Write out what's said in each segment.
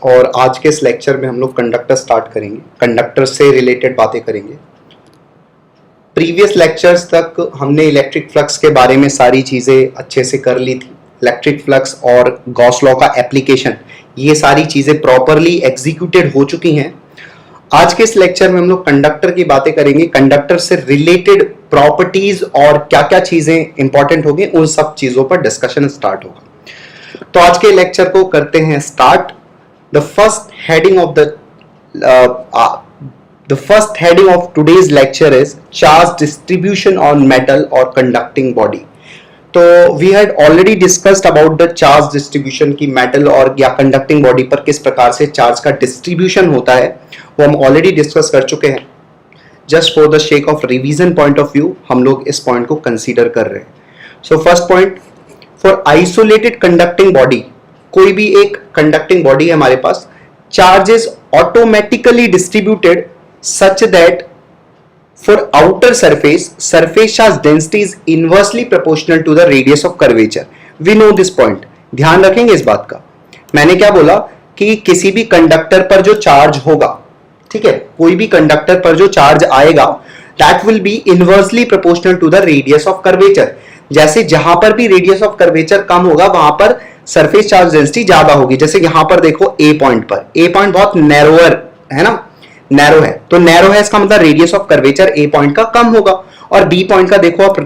और आज के इस लेक्चर में हम लोग कंडक्टर स्टार्ट करेंगे, कंडक्टर से रिलेटेड बातें करेंगे। प्रीवियस लेक्चर्स तक हमने इलेक्ट्रिक फ्लक्स के बारे में सारी चीज़ें अच्छे से कर ली थी। इलेक्ट्रिक फ्लक्स और गॉस लॉ का एप्लीकेशन, ये सारी चीज़ें प्रॉपरली एग्जीक्यूटेड हो चुकी हैं। आज के इस लेक्चर में हम लोग कंडक्टर की बातें करेंगे, कंडक्टर से रिलेटेड प्रॉपर्टीज और क्या क्या चीज़ें इंपॉर्टेंट होंगी, उन सब चीज़ों पर डिस्कशन स्टार्ट होगा। तो आज के लेक्चर को करते हैं start. The first heading of today's lecture is charge distribution on metal or conducting body. तो we had already discussed about the charge distribution की metal और या conducting body पर किस प्रकार से charge का distribution होता है, वो हम already discuss कर चुके हैं। Just for the sake of revision point of view, हम लोग इस point को consider कर रहे हैं। So first point, for isolated conducting body, कोई भी एक कंडक्टिंग बॉडी है हमारे पास, charge is automatically distributed such that for outer surface charge density is inversely proportional to the radius of curvature. We know this point, ध्यान रखेंगे इस बात का। मैंने क्या बोला कि किसी भी कंडक्टर पर जो चार्ज होगा, ठीक है, कोई भी कंडक्टर पर जो चार्ज आएगा, that will be inversely proportional to the radius of curvature. जैसे जहां पर भी रेडियस ऑफ कर्वेचर कम होगा, वहां पर सरफेस चार्ज डेंसिटी ज्यादा होगी। जैसे यहां पर देखो ए पॉइंट पर, ए पॉइंट बहुत नैरोअर है ना, नैरो है, तो नैरो है इसका मतलब radius of curvature A point का कम होगा। और बी पॉइंट का देखो आप,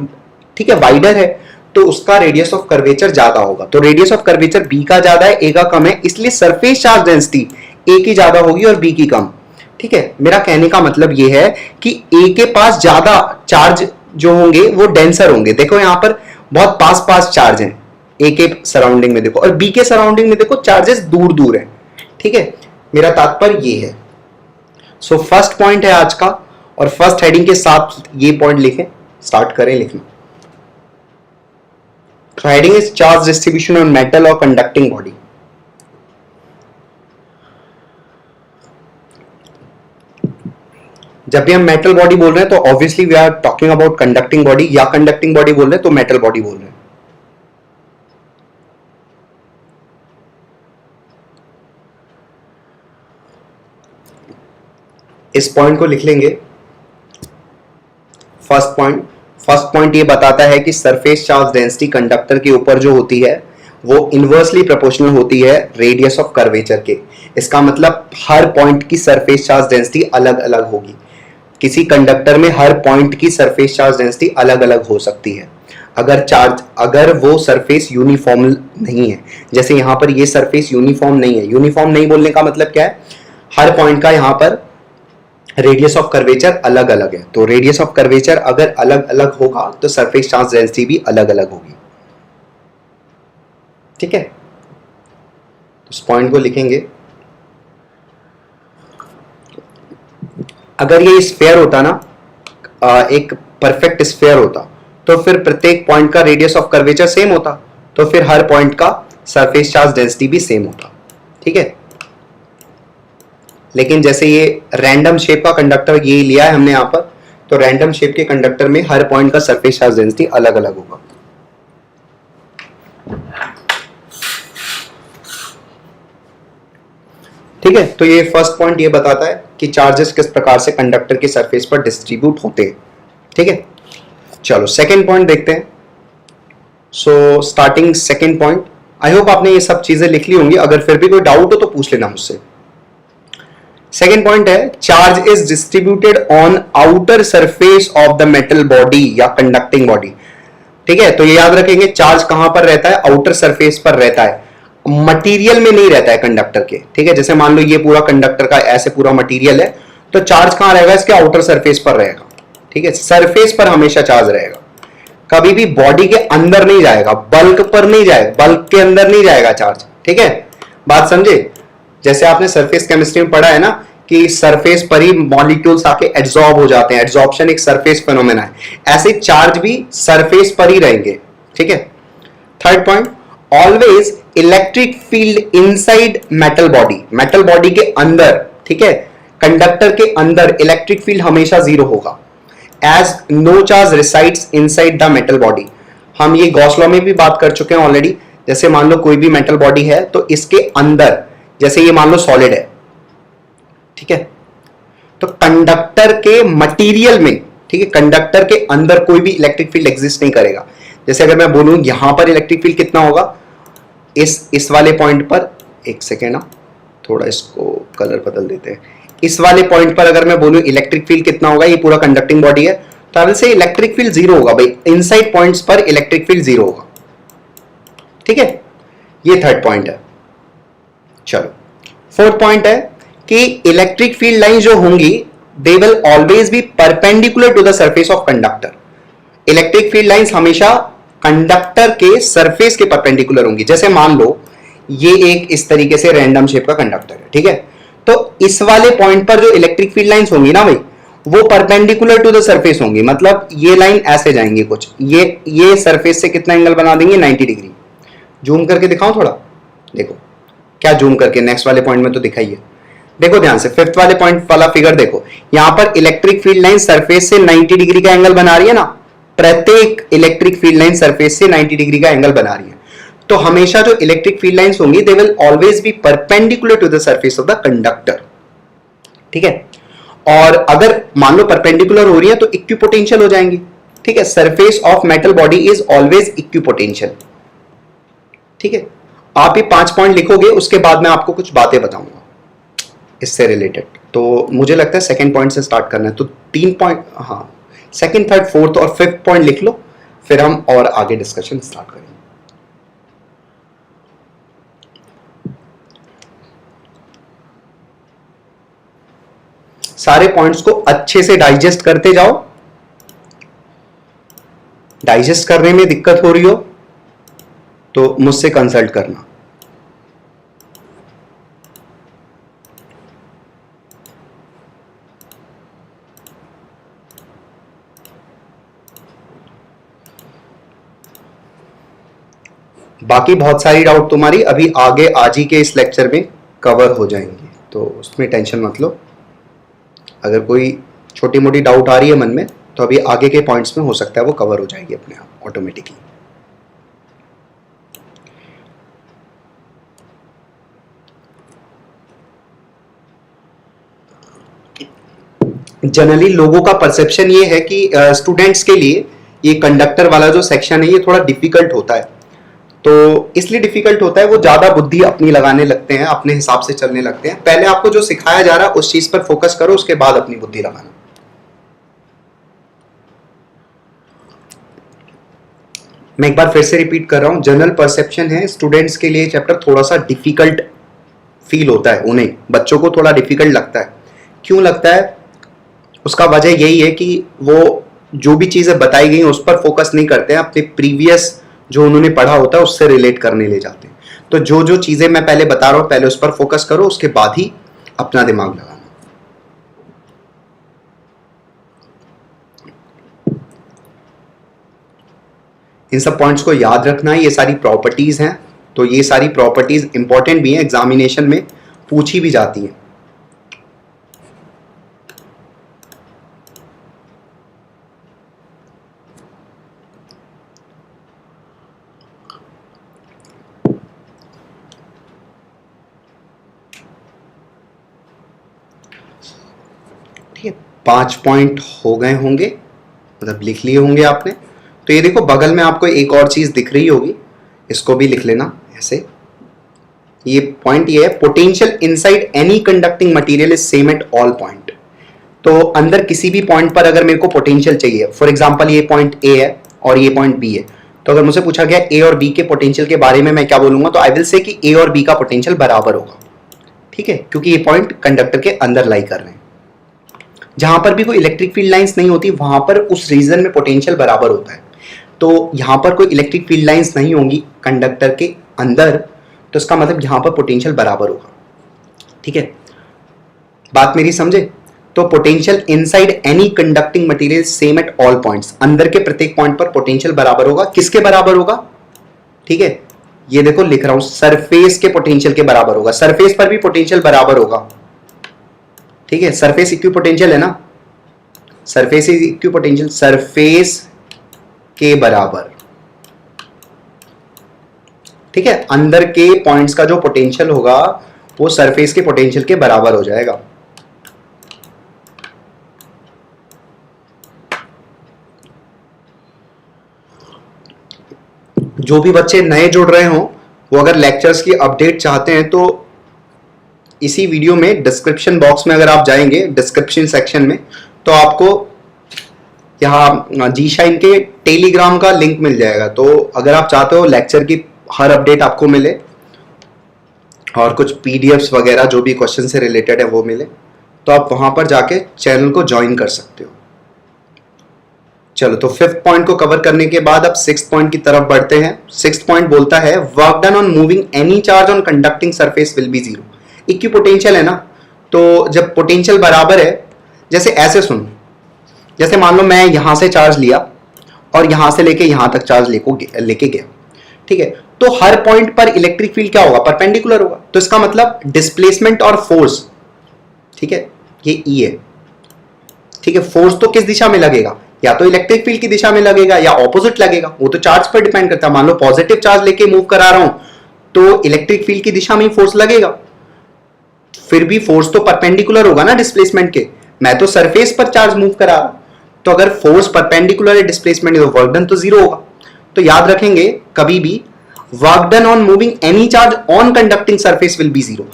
ठीक है, वाइडर है, तो उसका रेडियस ऑफ कर्वेचर ज्यादा होगा। तो रेडियस ऑफ कर्वेचर बी का ज्यादा है, ए का कम है, इसलिए सरफेस चार्ज डेंसिटी ए की ज्यादा होगी और बी की कम। ठीक है, मेरा कहने का मतलब यह है कि ए के पास ज्यादा चार्ज जो होंगे वो डेंसर होंगे। देखो यहां पर बहुत पास पास चार्ज है ए के सराउंडिंग में देखो, और बी के सराउंडिंग में देखो चार्जेस दूर दूर है। ठीक है, मेरा तात्पर्य ये है। सो फर्स्ट पॉइंट है आज का, और फर्स्ट हेडिंग के साथ ये पॉइंट लिखें, स्टार्ट करें लिखना। Heading is charge distribution on metal और कंडक्टिंग बॉडी। जब भी हम मेटल बॉडी बोल रहे हैं तो obviously we are talking about conducting body, या कंडक्टिंग बॉडी बोल रहे हैं तो मेटल बॉडी बोल रहे हैं। इस पॉइंट को लिख लेंगे। फर्स्ट पॉइंट ये बताता है कि सरफेस चार्ज डेंसिटी कंडक्टर के ऊपर जो होती है वो इनवर्सली प्रोपोर्शनल होती है रेडियस ऑफ कर्वेचर के। इसका मतलब हर पॉइंट की सरफेस चार्ज डेंसिटी अलग अलग होगी। किसी कंडक्टर में हर पॉइंट की सरफेस चार्ज डेंसिटी अलग अलग हो सकती है अगर वो सरफेस यूनिफॉर्म नहीं है। जैसे यहां पर ये सरफेस यूनिफॉर्म नहीं है। यूनिफॉर्म नहीं बोलने का मतलब क्या है, हर पॉइंट का यहां पर रेडियस ऑफ कर्वेचर अलग अलग है। तो रेडियस ऑफ कर्वेचर अगर अलग अलग होगा तो सरफेस चार्ज डेंसिटी भी अलग अलग होगी। ठीक है, तो इस पॉइंट को लिखेंगे। अगर ये स्फीयर होता ना, एक परफेक्ट स्फीयर होता, तो फिर प्रत्येक पॉइंट का रेडियस ऑफ कर्वेचर सेम होता, तो फिर हर पॉइंट का सरफेस चार्ज डेंसिटी भी सेम होता। ठीक है, लेकिन जैसे ये रैंडम शेप का कंडक्टर ये लिया है हमने यहां पर, तो रैंडम शेप के कंडक्टर में हर पॉइंट का सरफेस चार्ज डेंसिटी अलग अलग होगा। ठीक है, तो ये फर्स्ट पॉइंट ये बताता है कि चार्जेस किस प्रकार से कंडक्टर के सरफेस पर डिस्ट्रीब्यूट होते हैं। ठीक है, चलो सेकंड पॉइंट देखते हैं। So starting second point, I hope आपने ये सब चीजें लिख ली होंगी। अगर फिर भी कोई डाउट हो तो पूछ लेना मुझसे। सेकेंड पॉइंट है charge is distributed on outer surface of the metal body या कंडक्टिंग बॉडी। ठीक है, तो ये याद रखेंगे, चार्ज कहां पर रहता है, आउटर सरफेस पर रहता है, मटेरियल में नहीं रहता है कंडक्टर के। ठीक है, जैसे मान लो ये पूरा कंडक्टर का ऐसे पूरा मटेरियल है, तो चार्ज कहां रहेगा, इसके आउटर सरफेस पर रहेगा। ठीक है, सरफेस पर हमेशा चार्ज रहेगा, कभी भी बॉडी के अंदर नहीं जाएगा, बल्क पर नहीं जाएगा, बल्क के अंदर नहीं जाएगा चार्ज। ठीक है, बात समझे। जैसे आपने सरफेस केमिस्ट्री में पढ़ा है ना कि सरफेस पर ही मॉलिक्यूल्स आके एड्सॉर्ब हो जाते हैं, एड्सॉर्प्शन एक सरफेस फेनोमेना है, ऐसे चार्ज भी सरफेस पर ही रहेंगे। ठीक है, third point, always electric field inside metal body, metal body के अंदर, ठीक है, कंडक्टर के अंदर इलेक्ट्रिक फील्ड हमेशा जीरो होगा, as no charge resides inside the metal body. हम ये गॉस लॉ में भी बात कर चुके हैं ऑलरेडी। जैसे मान लो कोई भी मेटल बॉडी है, तो इसके अंदर जैसे ये मान लो सॉलिड है, ठीक है, तो कंडक्टर के मटेरियल में, ठीक है, कंडक्टर के अंदर कोई भी इलेक्ट्रिक फील्ड एग्जिस्ट नहीं करेगा। जैसे अगर मैं बोलूं यहां पर इलेक्ट्रिक फील्ड कितना होगा, इस वाले पॉइंट पर, एक सेकेंड ना, थोड़ा इसको कलर बदल देते हैं, इस वाले पॉइंट पर अगर मैं बोलूं इलेक्ट्रिक फील्ड कितना होगा, ये पूरा कंडक्टिंग बॉडी है, तो I will say electric field zero होगा भाई, इनसाइड पॉइंट्स पर इलेक्ट्रिक फील्ड जीरो होगा, ठीक है, ये थर्ड पॉइंट है। चलो फोर्थ पॉइंट है कि इलेक्ट्रिक फील्ड लाइन जो होंगी they will always be perpendicular to the surface of conductor. Electric field lines हमेशा कंडक्टर के सरफेस के परपेंडिकुलर होंगी। जैसे मान लो ये एक इस तरीके से रैंडम शेप का कंडक्टर है, ठीक है, तो इस वाले पॉइंट पर जो इलेक्ट्रिक फील्ड लाइंस होंगी ना भाई, वो परपेंडिकुलर टू द सरफेस होंगी, मतलब ये लाइन ऐसे जाएंगी कुछ, ये सरफेस से कितना एंगल बना देंगे, 90 डिग्री। जूम करके दिखाऊं थोड़ा, देखो, क्या जूम करके, नेक्स्ट वाले पॉइंट में तो दिखाइए, देखो ध्यान से, फिफ्थ वाले पॉइंट वाला फिगर देखो, यहां पर इलेक्ट्रिक फील्ड लाइन सरफेस से 90 डिग्री का एंगल बना रही है ना, प्रत्येक इलेक्ट्रिक फील्ड लाइन सरफेस से 90 डिग्री का एंगल बना रही है। तो हमेशा जो इलेक्ट्रिक फील्ड लाइंस होंगी they will always be perpendicular to the surface of the conductor, ठीक है। और अगर मान लो परपेंडिकुलर हो रही है तो इक्विपोटेंशियल हो जाएंगी, ठीक है, surface of metal body is always equipotential, ठीक है। आप ये 5 पॉइंट लिखोगे, उसके बाद मैं आपको कुछ बातें बताऊंगा इससे रिलेटेड। तो मुझे लगता है सेकंड पॉइंट से स्टार्ट करना है, तो 3 पॉइंट, हाँ, सेकंड, थर्ड, फोर्थ और फिफ्थ पॉइंट लिख लो, फिर हम और आगे डिस्कशन स्टार्ट करेंगे। सारे पॉइंट्स को अच्छे से डाइजेस्ट करते जाओ, डाइजेस्ट करने में दिक्कत हो रही हो तो मुझसे कंसल्ट करना। बाकी बहुत सारी डाउट तुम्हारी अभी आगे आज ही के इस लेक्चर में कवर हो जाएंगी, तो उसमें टेंशन मत लो। अगर कोई छोटी मोटी डाउट आ रही है मन में तो अभी आगे के पॉइंट्स में हो सकता है वो कवर हो जाएगी अपने आप ऑटोमेटिकली। जनरली लोगों का परसेप्शन ये है कि स्टूडेंट्स के लिए ये कंडक्टर वाला जो सेक्शन है ये थोड़ा डिफिकल्ट होता है। तो इसलिए डिफिकल्ट होता है, वो ज्यादा बुद्धि अपनी लगाने लगते हैं, अपने हिसाब से चलने लगते हैं। पहले आपको जो सिखाया जा रहा है उस चीज पर फोकस करो, उसके बाद अपनी बुद्धि लगाना। मैं एक बार फिर से रिपीट कर रहा हूं, जनरल परसेप्शन है स्टूडेंट्स के लिए चैप्टर थोड़ा सा डिफिकल्ट फील होता है, उन्हें बच्चों को थोड़ा डिफिकल्ट लगता है। क्यों लगता है? उसका वजह यही है कि वो जो भी चीजें बताई गई उस पर फोकस नहीं करते हैं, अपने प्रीवियस जो उन्होंने पढ़ा होता है उससे रिलेट करने ले जाते हैं। तो जो जो चीजें मैं पहले बता रहा हूं पहले उस पर फोकस करो, उसके बाद ही अपना दिमाग लगाना। इन सब पॉइंट्स को याद रखना है। ये सारी प्रॉपर्टीज हैं, तो ये सारी प्रॉपर्टीज इंपॉर्टेंट भी हैं, एग्जामिनेशन में पूछी भी जाती हैं। ठीक है, 5 पॉइंट हो गए होंगे, मतलब लिख लिए होंगे आपने। तो ये देखो बगल में आपको एक और चीज दिख रही होगी, इसको भी लिख लेना ऐसे। ये पॉइंट ये है, potential inside any conducting material is same at all point. तो अंदर किसी भी पॉइंट पर अगर मेरे को पोटेंशियल चाहिए, फॉर एग्जांपल ये पॉइंट ए है और ये पॉइंट बी है, तो अगर मुझसे पूछा गया ए और बी के पोटेंशियल के बारे में मैं क्या बोलूंगा, तो आई विल से कि ए और बी का पोटेंशियल बराबर होगा। ठीक है, क्योंकि ये पॉइंट कंडक्टर के अंदर लाई कर रहे हैं। जहां पर भी कोई इलेक्ट्रिक फील्ड लाइंस नहीं होती वहां पर उस रीजन में पोटेंशियल बराबर होता है। तो यहां पर कोई इलेक्ट्रिक फील्ड लाइंस नहीं होंगी कंडक्टर के अंदर, तो इसका मतलब यहां पर पोटेंशियल बराबर होगा। ठीक है, बात मेरी समझे? तो potential inside any conducting material same at all points, अंदर के प्रत्येक पॉइंट पर पोटेंशियल बराबर होगा। किसके बराबर होगा? ठीक है, ये देखो लिख रहा हूं, सरफेस के पोटेंशियल के बराबर होगा। सरफेस पर भी पोटेंशियल बराबर होगा। ठीक है, सरफेस इक्विपोटेंशियल है ना, सरफेस इज इक्विपोटेंशियल, सरफेस के बराबर। ठीक है, अंदर के पॉइंट्स का जो पोटेंशियल होगा वो सरफेस के पोटेंशियल के बराबर हो जाएगा। जो भी बच्चे नए जुड़ रहे हों वो अगर लेक्चर्स की अपडेट चाहते हैं तो इसी वीडियो में डिस्क्रिप्शन बॉक्स में अगर आप जाएंगे डिस्क्रिप्शन सेक्शन में तो आपको यहाँ जी शाइन के टेलीग्राम का लिंक मिल जाएगा। तो अगर आप चाहते हो लेक्चर की हर अपडेट आपको मिले और कुछ पीडीएफ्स वगैरह जो भी क्वेश्चन से रिलेटेड है वो मिले तो आप वहां पर जाके चैनल को ज्वाइन कर सकते हो। चलो, तो फिफ्थ पॉइंट को कवर करने के बाद अब सिक्स्थ पॉइंट की तरफ बढ़ते हैं। सिक्स्थ पॉइंट बोलता है work done on moving any charge on conducting surface will be zero. Equipotential है ना, तो जब पोटेंशियल बराबर है, जैसे ऐसे सुनो, जैसे मान लो मैं यहां से चार्ज लिया और यहां से लेके यहां तक चार्ज लेके गया, ठीक है, तो हर पॉइंट पर इलेक्ट्रिक फील्ड क्या होगा, परपेंडिकुलर होगा। तो इसका मतलब डिस्प्लेसमेंट और फोर्स, ठीक है, ये ई है, ठीक है, फोर्स तो किस दिशा में लगेगा, या तो इलेक्ट्रिक फील्ड की दिशा में लगेगा या ऑपोजिट लगेगा, वो तो चार्ज पर डिपेंड करता है। मान लो पॉजिटिव चार्ज लेके मूव करा रहा हूं तो इलेक्ट्रिक फील्ड की दिशा में ही फोर्स लगेगा, फिर भी फोर्स तो परपेंडिकुलर होगा ना डिस्प्लेसमेंट के। मैं तो सरफेस पर चार्ज मूव करा रहा हूं, तो अगर फोर्स परपेंडिकुलर है डिस्प्लेसमेंट तो वर्क डन तो जीरो होगा। तो याद रखेंगे कभी भी work done on moving any charge on conducting surface will be zero.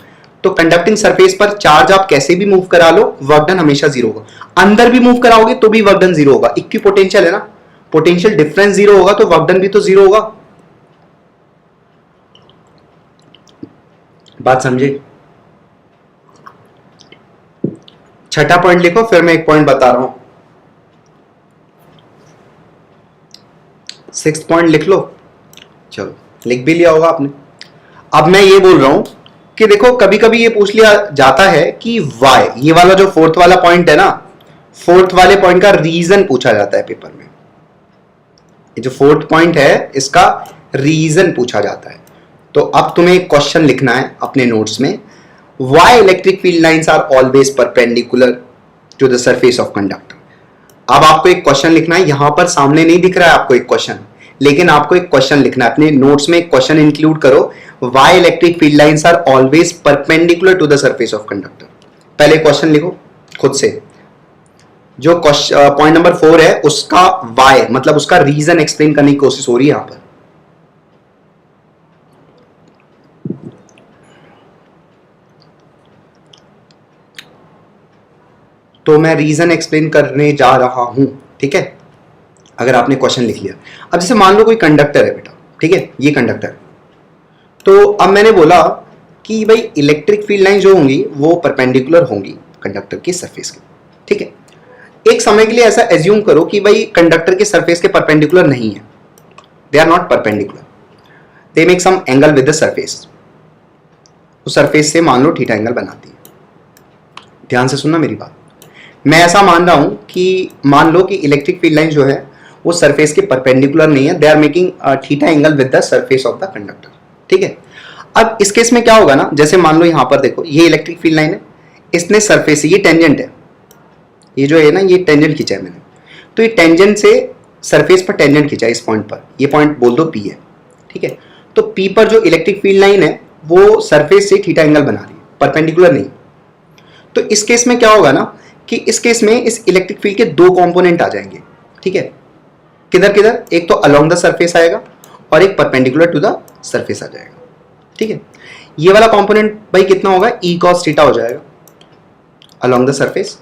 तो कंडक्टिंग सरफेस पर चार्ज आप कैसे भी मूव करा लो वर्क डन हमेशा जीरो होगा। अंदर भी मूव कराओगे तो भी वर्क डन जीरो होगा। इक्विपोटेंशियल है ना, पोटेंशियल डिफरेंस जीरो होगा तो वर्क डन भी तो जीरो होगा। बात समझे? छठा पॉइंट लिखो, फिर मैं एक पॉइंट बता रहा हूं। सिक्स्थ पॉइंट लिख लो। चलो, लिख भी लिया होगा आपने। अब मैं ये बोल रहा हूं कि देखो कभी कभी ये पूछ लिया जाता है कि वाई, ये वाला जो फोर्थ वाला पॉइंट है ना, फोर्थ वाले पॉइंट का रीजन पूछा जाता है पेपर में। ये जो फोर्थ पॉइंट है इसका रीजन पूछा जाता है। तो अब तुम्हें एक क्वेश्चन लिखना है अपने नोट्स में, why electric field lines are always perpendicular to the surface of conductor। अब आपको एक क्वेश्चन लिखना है, यहां पर सामने नहीं दिख रहा है आपको एक क्वेश्चन, लेकिन आपको एक क्वेश्चन लिखना है। अपने नोट्स में एक क्वेश्चन इंक्लूड करो, why electric field lines are always perpendicular to the surface of conductor। पहले क्वेश्चन लिखो खुद से। जो पॉइंट नंबर 4 है उसका why मतलब उसका रीजन एक्सप्लेन करने की कोशिश हो रही है यहां पर। तो मैं रीजन एक्सप्लेन करने जा रहा हूं, ठीक है, अगर आपने क्वेश्चन लिख लिया। अब जैसे मान लो कोई कंडक्टर है बेटा, ठीक है, ये कंडक्टर, तो अब मैंने बोला कि भाई इलेक्ट्रिक फील्ड लाइन जो होंगी वो परपेंडिकुलर होंगी कंडक्टर की सरफेस के, ठीक है। एक समय के लिए ऐसा एज्यूम करो कि भाई कंडक्टर के सरफेस के परपेंडिकुलर नहीं है, they are not perpendicular, they make some angle with the surface. उस सरफेस से मान लो थीटा एंगल बनाती है। ध्यान से सुनना मेरी बात। मैं ऐसा मान रहा हूं कि मान लो कि इलेक्ट्रिक फील्ड लाइन जो है वो सरफेस के परपेंडिकुलर नहीं है, they are making theta angle with the surface of the conductor, ठीक है। अब इस केस में क्या होगा ना, जैसे मान लो यहां पर देखो ये इलेक्ट्रिक फील्ड लाइन है, इसने सरफेस से, ये टेंजेंट है, ये जो है ना ये टेंजेंट खींचा है मैंने, तो ये टेंजेंट से सरफेस पर टेंजेंट खींचा है इस पॉइंट पर, ये पॉइंट बोल दो पी है, ठीक है। तो पी पर जो इलेक्ट्रिक फील्ड लाइन है वो सरफेस से थीटा एंगल बना रही है, परपेंडिकुलर नहीं। तो इस केस में क्या होगा ना कि इस केस में इस इलेक्ट्रिक फील्ड के दो कंपोनेंट आ जाएंगे, ठीक है। किधर किधर, एक तो अलोंग द सरफेस आएगा और एक परपेंडिकुलर टू द सरफेस आ जाएगा, ठीक है। ये वाला कंपोनेंट भाई कितना होगा, ई कॉस थीटा हो जाएगा अलोंग द सरफेस,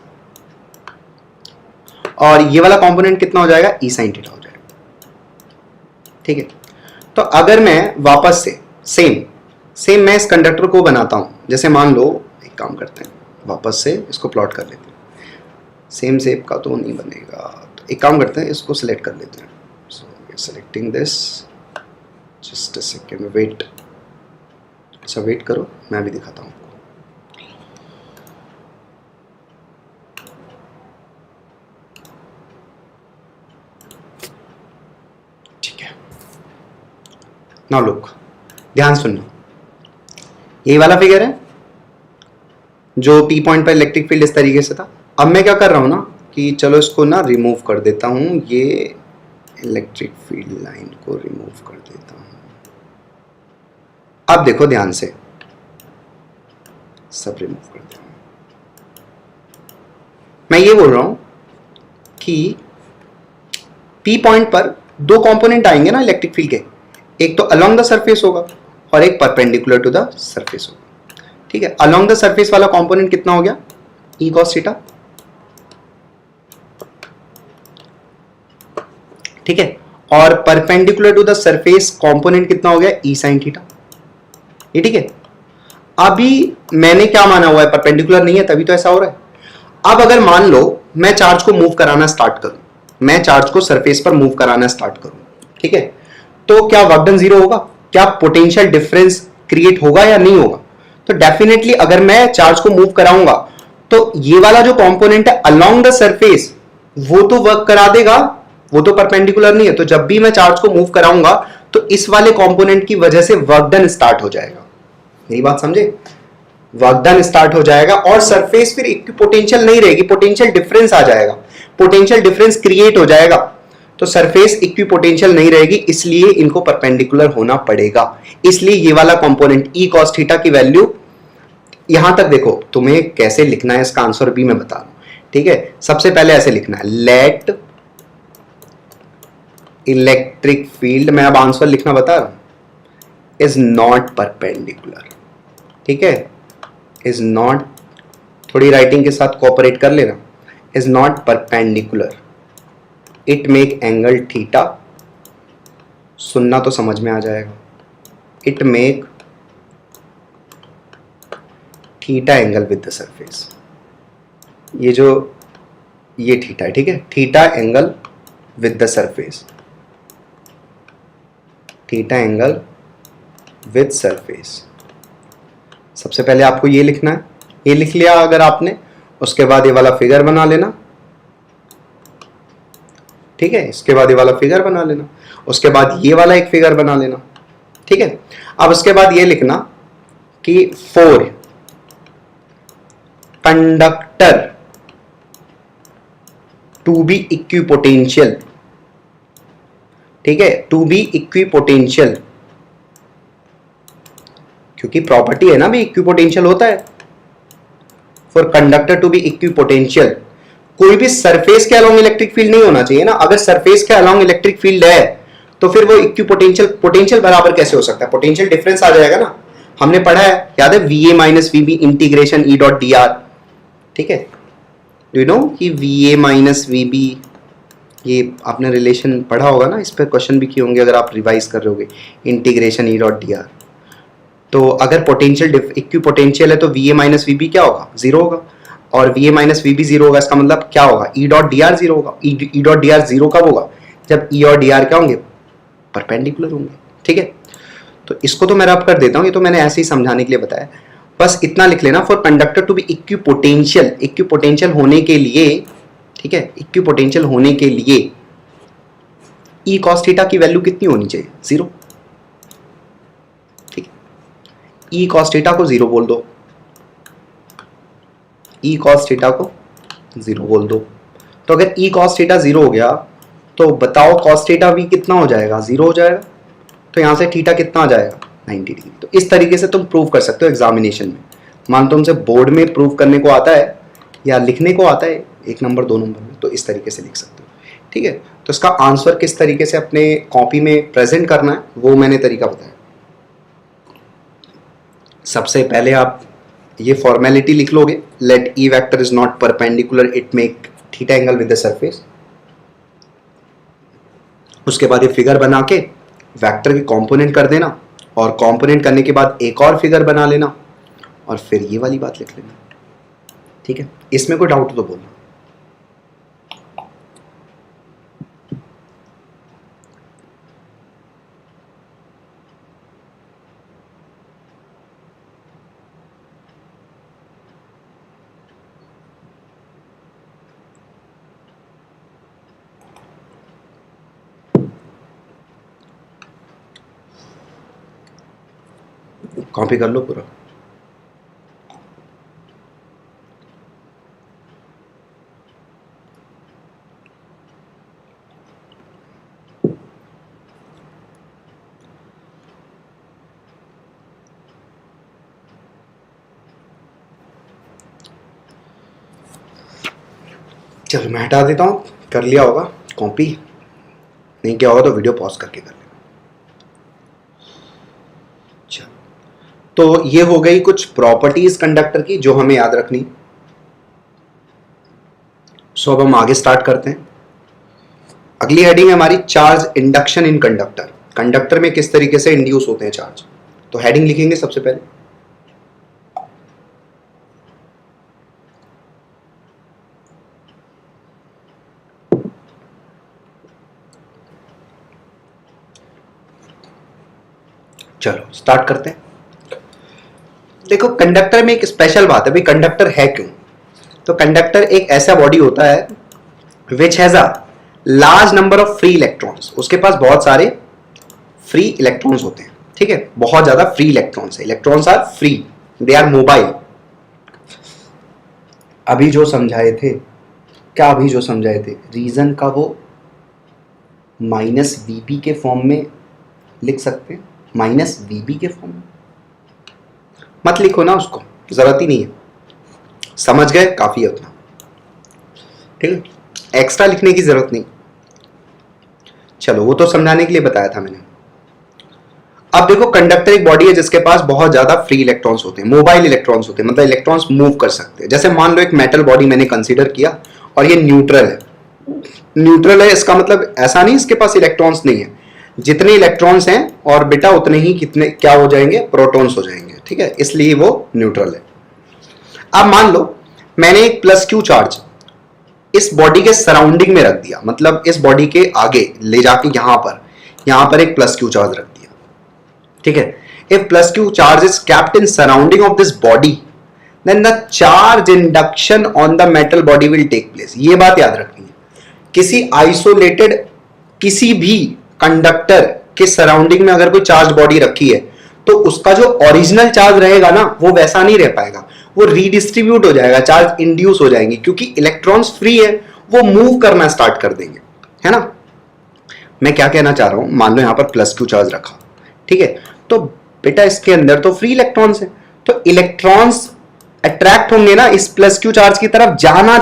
और ये वाला कंपोनेंट कितना हो जाएगा, ई साइन थीटा हो जाएगा, ठीक है। तो अगर मैं वापस से सेम मैं इस कंडक्टर को बनाता हूं, जैसे मान लो एक काम करते हैं, वापस से इसको प्लॉट कर लेते हैं। सेम शेप का तो नहीं बनेगा, तो एक काम करते हैं, इसको सिलेक्ट कर लेते हैं। So we are selecting this, just a second, wait, अच्छा वेट करो, मैं भी दिखाता हूँ आपको। ठीक है, नाउ लुक, ध्यान सुनना, यही वाला फिगर है जो पी पॉइंट पर इलेक्ट्रिक फील्ड इस तरीके से था। अब मैं क्या कर रहा हूं ना कि चलो इसको ना रिमूव कर देता हूं, ये इलेक्ट्रिक फील्ड लाइन को रिमूव कर देता हूं। अब देखो ध्यान से, सब रिमूव कर दें। मैं ये बोल रहा हूं कि पी पॉइंट पर दो कंपोनेंट आएंगे ना इलेक्ट्रिक फील्ड के, एक तो अलोंग द सरफेस होगा और एक परपेंडिकुलर टू द सरफेस होगा। ठीक है, अलोंग द सरफेस वाला कंपोनेंट कितना हो गया, ई कॉस थीटा। ठीक है, और perpendicular to the surface component कितना हो गया, ई साइन थीटा। ये ठीक है। अभी मैंने क्या माना हुआ है, परपेंडिकुलर नहीं है तभी तो ऐसा हो रहा है। अब अगर मान लो मैं चार्ज को मूव कराना स्टार्ट करूं, मैं चार्ज को सरफेस पर मूव कराना स्टार्ट करूं, ठीक है, तो क्या वर्क डन जीरो होगा, क्या पोटेंशियल डिफरेंस क्रिएट होगा या नहीं होगा? तो डेफिनेटली अगर मैं चार्ज को मूव कराऊंगा तो ये वाला जो कंपोनेंट है अलोंग द सरफेस वो तो वर्क करा देगा, वो तो परपेंडिकुलर नहीं है। तो जब भी मैं चार्ज को मूव कराऊंगा तो इस वाले कंपोनेंट की वजह से वर्क डन स्टार्ट हो जाएगा। मेरी बात समझे, वर्क डन स्टार्ट हो जाएगा और सरफेस फिर इक्विपोटेंशियल नहीं रहेगी, पोटेंशियल डिफरेंस आ जाएगा, पोटेंशियल डिफरेंस क्रिएट हो जाएगा। तो सरफेस इक्विपोटेंशियल नहीं रहेगी, इसलिए इनको परपेंडिकुलर होना पड़ेगा। इसलिए ये वाला कंपोनेंट ई कॉस थीटा की वैल्यू, यहां तक देखो, तुम्हें कैसे लिखना है इसका आंसर भी मैं बता रहा हूं। ठीक है, सबसे पहले ऐसे लिखना है, लेट इलेक्ट्रिक फील्ड, मैं अब आंसर लिखना बता रहा हूं, इज नॉट परपेंडिकुलर। ठीक है, इज नॉट, थोड़ी राइटिंग के साथ कोऑपरेट कर लेना, is not perpendicular, it make angle theta, सुनना तो समझ में आ जाएगा, it make theta angle with the surface. ये जो ये थीटा है, ठीक है, theta angle with the surface, theta angle with surface. सबसे पहले आपको ये लिखना है, ये लिख लिया अगर आपने, उसके बाद ये वाला फिगर बना लेना। ठीक है, इसके बाद ये वाला फिगर बना लेना, उसके बाद ये वाला एक फिगर बना लेना। ठीक है, अब उसके बाद ये लिखना कि for conductor to be equipotential, ठीक है, टू बी इक्विपोटेंशियल, क्योंकि प्रॉपर्टी है ना भी इक्विपोटेंशियल होता है। For conductor to be equipotential, कोई भी सरफेस के अलोंग इलेक्ट्रिक फील्ड नहीं होना चाहिए ना। अगर सरफेस के अलोंग इलेक्ट्रिक फील्ड है तो फिर वो इक्विपोटेंशियल, पोटेंशियल बराबर कैसे हो सकता है, पोटेंशियल डिफरेंस आ जाएगा ना। हमने पढ़ा है, याद है, V A minus V B integration E dot D R. ठीक है, डू यू नो कि V A minus V B, ये आपने रिलेशन पढ़ा होगा ना, इस पर क्वेश्चन भी किए होंगे अगर आप रिवाइज कर रहे होगे, integration E dot D R. तो अगर पोटेंशियल इक्विपोटेंशियल है तो V A minus V B क्या होगा, जीरो होगा, और V A minus V B zero होगा, इसका मतलब क्या होगा, E dot D R zero होगा। E dot D R zero कब होगा, जब ई और डी आर क्या होंगे, परपेंडिकुलर होंगे। ठीक है, तो इसको तो मैं रब कर देता हूं, ये तो मैंने ऐसे ही समझाने के लिए बताया। बस इतना लिख लेना, for conductor to be equipotential, equipotential होने के लिए, ठीक है, इक्विपोटेंशियल होने के लिए ई कॉस थीटा की वैल्यू कितनी होनी चाहिए, जीरो। ठीक है, ई कॉस थीटा को जीरो बोल दो, ई कॉस थीटा को जीरो बोल दो। तो अगर ई कॉस थीटा जीरो हो गया तो बताओ कॉस थीटा भी कितना हो जाएगा, जीरो हो जाएगा। तो यहां से थीटा कितना आ जाएगा, 90 डिग्री। तो इस तरीके से तुम प्रूव कर सकते हो एग्जामिनेशन में। मान तुमसे बोर्ड में प्रूव करने को आता है या लिखने को आता है, एक नंबर दो नंबर में, तो इस तरीके से लिख सकते हो। ठीक है, तो इसका आंसर किस तरीके से अपने कॉपी में प्रेजेंट करना है वो मैंने तरीका बताया। सबसे पहले आप ये फॉर्मेलिटी लिख लोगे, let E vector is not perpendicular, it make theta angle with the surface. उसके बाद ये फिगर बना के वेक्टर के कंपोनेंट कर देना, और कंपोनेंट करने के बाद एक और फिगर बना लेना, और फिर ये वाली बात लिख लेना। ठीक है, इसमें कोई डाउट तो बोलना। कॉपी कर लो पूरा। चलो मैं हटा देता हूँ, कर लिया होगा कॉपी, नहीं किया होगा तो वीडियो पॉज करके कर लेना। चलो, तो ये हो गई कुछ प्रॉपर्टीज कंडक्टर की जो हमें याद रखनी। सो अब हम आगे स्टार्ट करते हैं। अगली हेडिंग है हमारी चार्ज इंडक्शन इन कंडक्टर। कंडक्टर में किस तरीके से इंड्यूस होते हैं चार्ज। तो हेडिंग लिखेंगे सबसे पहले, चलो स्टार्ट करते हैं। देखो कंडक्टर में एक स्पेशल बात है भाई, कंडक्टर है क्यों। तो कंडक्टर एक ऐसा बॉडी होता है which has a large number of free electrons. उसके पास बहुत सारे फ्री इलेक्ट्रॉन्स होते हैं, ठीक है, बहुत ज्यादा फ्री इलेक्ट्रॉन्स है। Electrons are free, they are mobile. अभी जो समझाए थे, क्या अभी जो समझाए थे, रीजन का वो माइनस वीपी के फॉर्म में लिख सकते हैं, माइनस वीबी के फॉर्म में। मत लिखो ना, उसको जरूरत ही नहीं है, समझ गए, काफी है उतना, ठीक है, एक्स्ट्रा लिखने की जरूरत नहीं। चलो वो तो समझाने के लिए बताया था मैंने। अब देखो कंडक्टर एक बॉडी है जिसके पास बहुत ज्यादा फ्री इलेक्ट्रॉन्स होते हैं, मोबाइल इलेक्ट्रॉन्स होते हैं, मतलब इलेक्ट्रॉन्स मूव कर सकते हैं। जैसे मान लो एक मेटल बॉडी मैंने कंसीडर किया और ये न्यूट्रल है। न्यूट्रल है इसका मतलब ऐसा नहीं इसके पास इलेक्ट्रॉन्स नहीं है, जितने इलेक्ट्रॉन्स हैं और बेटा उतने ही कितने क्या हो जाएंगे, प्रोटॉन्स हो जाएंगे, ठीक है, इसलिए वो न्यूट्रल है। अब मान लो मैंने एक प्लस क्यू चार्ज इस बॉडी के सराउंडिंग में रख दिया, मतलब इस बॉडी के आगे ले जाके यहां पर एक प्लस क्यू चार्ज रख दिया, ठीक है। If plus Q charge is kept in surrounding of this body then the charge induction on the metal body will take place. ये बात याद रखनी है, किसी आइसोलेटेड किसी भी कंडक्टर के सराउंडिंग में अगर कोई चार्ज बॉडी रखी है तो उसका जो ओरिजिनल चार्ज रहेगा ना वो वैसा नहीं रह पाएगा, वो रीडिस्ट्रीब्यूट हो जाएगा, चार्ज इंड्यूस हो जाएंगे, क्योंकि इलेक्ट्रॉन्स फ्री है, वो मूव करना स्टार्ट कर देंगे, है ना। मैं क्या कहना चाह रहा हूं, मान लो यहां पर प्लस क्यू चार्ज रखा, ठीक है, तो बेटा इसके अंदर तो फ्री इलेक्ट्रॉन्स है, तो इलेक्ट्रॉन्स अट्रैक्ट होंगे ना इस प्लस क्यू चार्ज की तरफ, जाना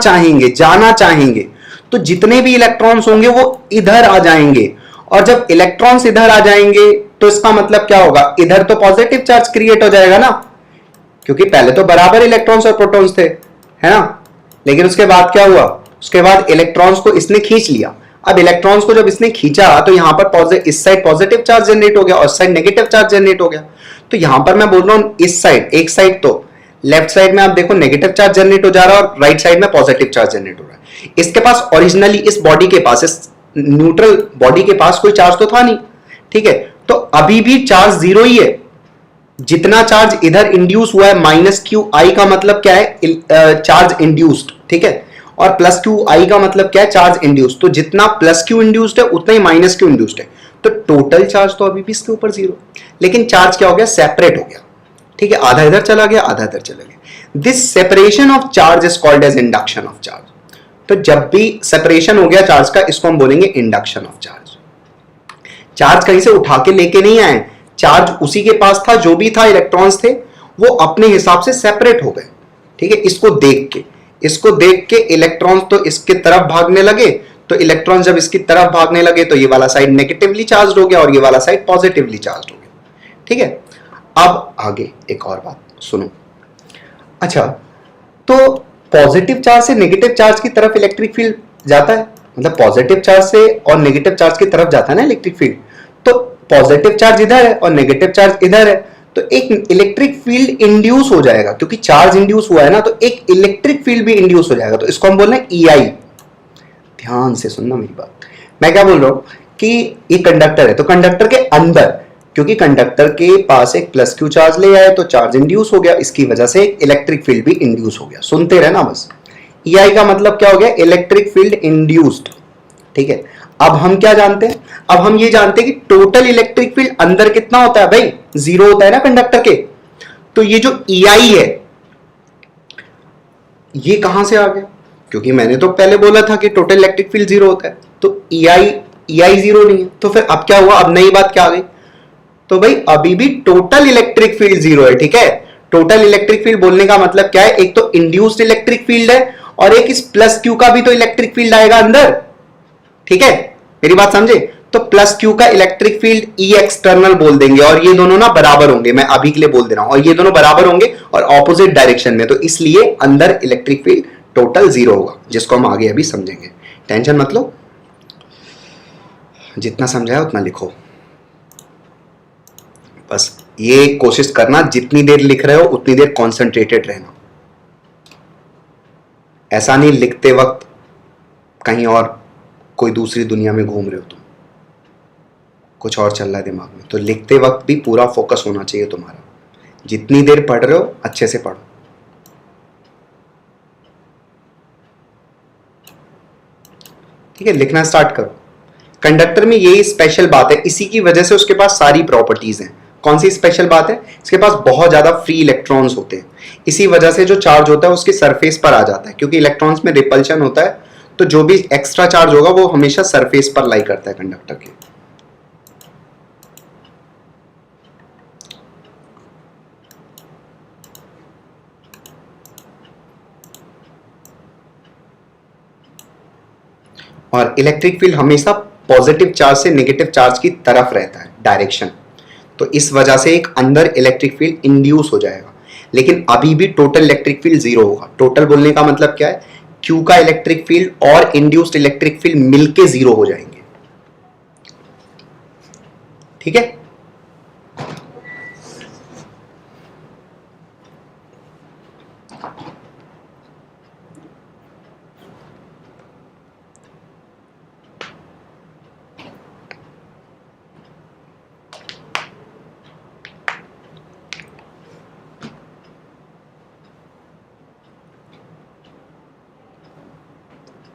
चाहेंगे, तो जितने भी इलेक्ट्रॉन्स होंगे वो इधर आ जाएंगे, और जब इलेक्ट्रॉन्स इधर आ जाएंगे तो इसका मतलब क्या होगा, इधर तो पॉजिटिव चार्ज क्रिएट हो जाएगा ना, क्योंकि पहले तो बराबर इलेक्ट्रॉन्स और प्रोटॉन्स थे, है ना। लेकिन उसके बाद क्या हुआ, उसके बाद इलेक्ट्रॉन्स को इसने खींच लिया। अब इलेक्ट्रॉन्स को जब इसने खींचा तो यहां पर इस साइड पॉजिटिव चार्ज जनरेट हो गया और इस साइड नेगेटिव चार्ज जनरेट हो गया। तो यहां पर मैं बोल रहा हूं इस साइड, एक साइड तो लेफ्ट साइड में आप देखो नेगेटिव चार्ज जनरेट हो जा रहा है और राइट साइड में पॉजिटिव चार्ज जनरेट हो रहा है। इसके पास ओरिजिनली इस बॉडी के पास, इस न्यूट्रल बॉडी के पास कोई चार्ज तो था नहीं, ठीक है, तो अभी भी चार्ज जीरो ही है। जितना चार्ज इधर इंड्यूस हुआ है माइनस क्यू आई का मतलब क्या है, चार्ज इंड्यूस्ड, ठीक है, और प्लस क्यू आई का मतलब क्या है, चार्ज इंड्यूस्ड। तो जितना प्लस क्यू इंड्यूस्ड है उतना ही माइनस क्यू इंड्यूस्ड है, तो टोटल चार्ज तो अभी भी इसके ऊपर जीरो, लेकिन चार्ज क्या हो गया, सेपरेट हो गया, ठीक है, आधा इधर चला गया आधा इधर चला गया। This separation of charge is called as induction of charge. तो जब भी सेपरेशन हो गया चार्ज का, इसको हम बोलेंगे इंडक्शन ऑफ चार्ज। चार्ज कहीं से उठा के लेके नहीं आए, चार्ज उसी के पास था, जो भी था इलेक्ट्रॉन्स थे वो अपने हिसाब से सेपरेट हो गए, ठीक है। इसको देख के इलेक्ट्रॉन्स तो इसके तरफ भागने लगे, तो इलेक्ट्रॉन जब इसकी तरफ भागने लगे तो ये वाला साइड नेगेटिवली चार्ज हो गया और ये वाला साइड पॉजिटिवली चार्ज हो गया, ठीक है। अब आगे एक और बात सुनो, अच्छा तो पॉजिटिव चार्ज से नेगेटिव चार्ज की तरफ इलेक्ट्रिक फील्ड जाता है, मतलब पॉजिटिव चार्ज से और नेगेटिव चार्ज की तरफ जाता है ना इलेक्ट्रिक फील्ड, तो पॉजिटिव चार्ज इधर है और नेगेटिव चार्ज इधर है, तो एक इलेक्ट्रिक फील्ड इंड्यूस हो जाएगा, क्योंकि चार्ज इंड्यूस हुआ है ना, तो एक इलेक्ट्रिक फील्ड भी इंड्यूस हो जाएगा, तो इसको हम बोल रहे हैं ईआई। ध्यान से सुनना मेरी बात, मैं क्या बोल रहा हूं कि ये कंडक्टर है, तो कंडक्टर के अंदर, क्योंकि कंडक्टर के पास एक प्लस क्यू चार्ज ले आए तो चार्ज इंड्यूस हो गया, इसकी वजह से इलेक्ट्रिक फील्ड भी इंड्यूस हो गया। सुनते रहना बस, ईआई का मतलब क्या हो गया, इलेक्ट्रिक फील्ड इंड्यूस्ड, ठीक है। अब हम क्या जानते हैं, अब हम ये जानते हैं कि टोटल इलेक्ट्रिक फील्ड अंदर कितना होता है भाई, जीरो होता है ना कंडक्टर के, तो ये जो ईआई है ये कहां से आ गया, क्योंकि मैंने तो पहले बोला था कि टोटल इलेक्ट्रिक फील्ड जीरो होता है, तो ईआई जीरो नहीं है, तो फिर अब क्या हुआ, अब नई बात क्या आ गई, तो भाई अभी भी टोटल इलेक्ट्रिक फील्ड जीरो है, ठीक है। टोटल इलेक्ट्रिक फील्ड बोलने का मतलब क्या है, एक तो इंड्यूस्ड इलेक्ट्रिक फील्ड है और एक इस प्लस क्यू का भी तो इलेक्ट्रिक फील्ड आएगा अंदर, ठीक है, मेरी बात समझे। तो प्लस क्यू का इलेक्ट्रिक फील्ड ई एक्सटर्नल बोल देंगे और ये दोनों ना बराबर होंगे, मैं अभी के लिए बोल दे रहा हूं, और ये दोनों बराबर होंगे और ऑपोजिट डायरेक्शन में, तो इसलिए अंदर इलेक्ट्रिक फील्ड टोटल जीरो होगा, जिसको हम आगे अभी समझेंगे, टेंशन मत लो, जितना समझाया उतना लिखो, बस ये कोशिश करना जितनी देर लिख रहे हो उतनी देर कॉन्सेंट्रेटेड रहना, ऐसा नहीं लिखते वक्त कहीं और कोई दूसरी दुनिया में घूम रहे हो तुम, कुछ और चल रहा है दिमाग में, तो लिखते वक्त भी पूरा फोकस होना चाहिए तुम्हारा, जितनी देर पढ़ रहे हो अच्छे से पढ़ो। ठीक है, लिखना स्टार्ट करो। कंडक्टर में यही स्पेशल बात है, इसी की वजह से उसके पास सारी प्रॉपर्टीज हैं। कौन सी स्पेशल बात है? इसके पास बहुत ज्यादा फ्री इलेक्ट्रॉन्स होते हैं, इसी वजह से जो चार्ज होता है उसके सरफेस पर आ जाता है, क्योंकि इलेक्ट्रॉन्स में रिपल्शन होता है, तो जो भी एक्स्ट्रा चार्ज होगा वो हमेशा सरफेस पर लाई करता है कंडक्टर के। और इलेक्ट्रिक फील्ड हमेशा पॉजिटिव चार्ज से नेगेटिव चार्ज की तरफ रहता है, डायरेक्शन, तो इस वजह से एक अंदर इलेक्ट्रिक फील्ड इंड्यूस हो जाएगा, लेकिन अभी भी टोटल इलेक्ट्रिक फील्ड जीरो होगा। टोटल बोलने का मतलब क्या है? क्यू का इलेक्ट्रिक फील्ड और इंड्यूस्ड इलेक्ट्रिक फील्ड मिलके जीरो हो जाएंगे, ठीक है।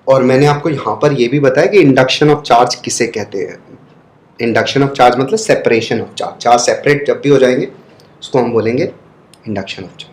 और मैंने आपको यहां पर यह भी बताया कि इंडक्शन ऑफ चार्ज किसे कहते हैं। इंडक्शन ऑफ चार्ज मतलब separation of charge, charge separate जब भी हो जाएंगे उसको हम बोलेंगे इंडक्शन ऑफ चार्ज।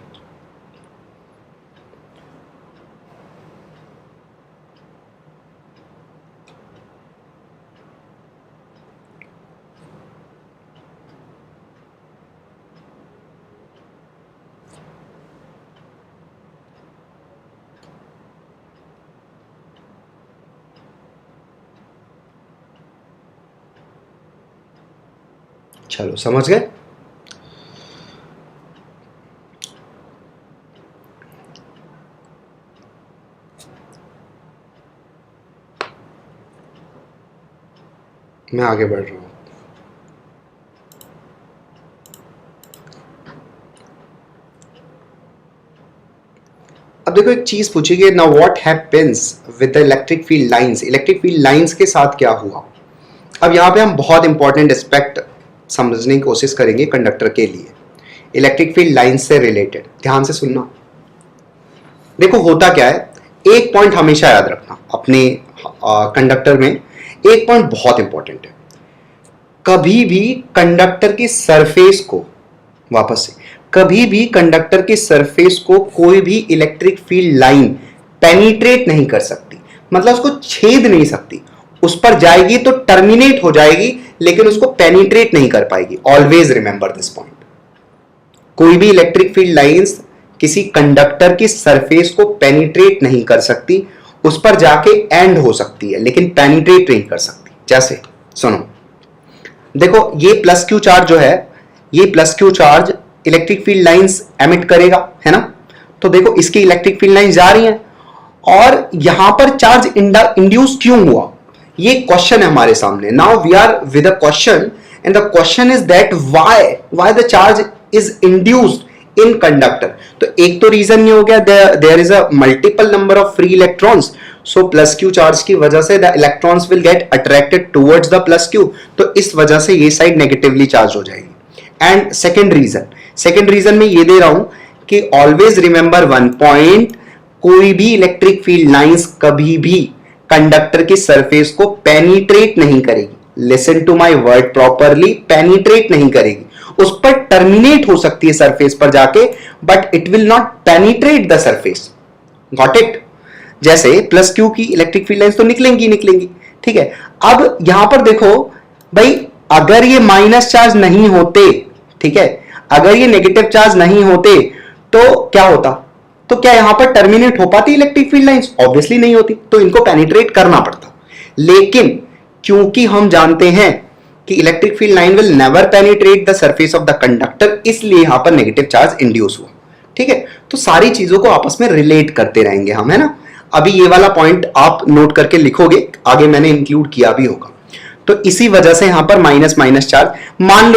चलो समझ गए। मैं आगे बढ़ रहा हूं। अब देखो एक चीज पूछी गई, now what happens with the electric field lines, electric field lines के साथ क्या हुआ। अब यहां पे हम बहुत इंपॉर्टेंट एस्पेक्ट समझने की कोशिश करेंगे कंडक्टर के लिए, इलेक्ट्रिक फील्ड लाइन से रिलेटेड, ध्यान से सुनना। देखो होता क्या है, एक पॉइंट हमेशा याद रखना अपने कंडक्टर में, एक पॉइंट बहुत इंपॉर्टेंट है, कभी भी कंडक्टर की सरफेस को, वापस से, कभी भी कंडक्टर की सरफेस को कोई भी इलेक्ट्रिक फील्ड लाइन पेनिट्रेट नहीं कर सकती, मतलब उसको छेद नहीं सकती, उस पर जाएगी तो टर्मिनेट हो जाएगी लेकिन उसको पेनिट्रेट नहीं कर पाएगी। ऑलवेज रिमेंबर दिस पॉइंट, कोई भी इलेक्ट्रिक फील्ड लाइंस किसी कंडक्टर की सरफेस को पेनिट्रेट नहीं कर सकती, उस पर जाके एंड हो सकती है लेकिन पेनिट्रेट नहीं कर सकती। जैसे सुनो, देखो ये प्लस क्यू चार्ज जो है, ये plus Q charge electric field lines emit करेगा, है ना। तो देखो इसकी इलेक्ट्रिक फील्ड लाइंस जा रही हैं और यहां पर चार्ज इंड्यूस क्यों हुआ, ये क्वेश्चन है हमारे सामने। Now we are with a question and the question is that why the charge is induced in conductor. तो एक तो रीजन ये हो गया, there is a multiple number of free electrons, so plus Q charge की वजह से the electrons will get attracted towards the plus Q, तो इस वजह से ये साइड नेगेटिवली चार्ज हो जाएगी। एंड सेकेंड रीजन में ये दे रहा हूं कि ऑलवेज रिमेंबर वन पॉइंट, कोई भी इलेक्ट्रिक फील्ड लाइंस कभी भी कंडक्टर की सरफेस को पेनिट्रेट नहीं करेगी, listen to my word properly, penetrate नहीं करेगी, उस पर टर्मिनेट हो सकती है सरफेस पर जाके, but it will not penetrate the surface, got it. जैसे प्लस क्यू की इलेक्ट्रिक फील्ड लाइंस तो निकलेंगी, ठीक है। अब यहां पर देखो भाई, अगर ये माइनस चार्ज नहीं होते, ठीक है, अगर ये नेगेटिव चार्ज नहीं होते तो क्या होता, तो क्या यहां पर टर्मिनेट हो पाती इलेक्ट्रिक फील्ड लाइंस? ऑब्वियसली नहीं होती, तो इनको पेनिट्रेट करना पड़ता। लेकिन क्योंकि हम जानते हैं कि electric field line will never penetrate the surface of the conductor, इसलिए यहां पर नेगेटिव चार्ज इंड्यूस हुआ। ठीक है, तो सारी चीजों को आपस में रिलेट करते रहेंगे हम, है ना। अभी ये वाला पॉइंट आप नोट करके लिखोगे, आगे मैंने इंक्लूड किया भी होगा। तो इसी वजह से यहां पर माइनस माइनस चार्ज। मान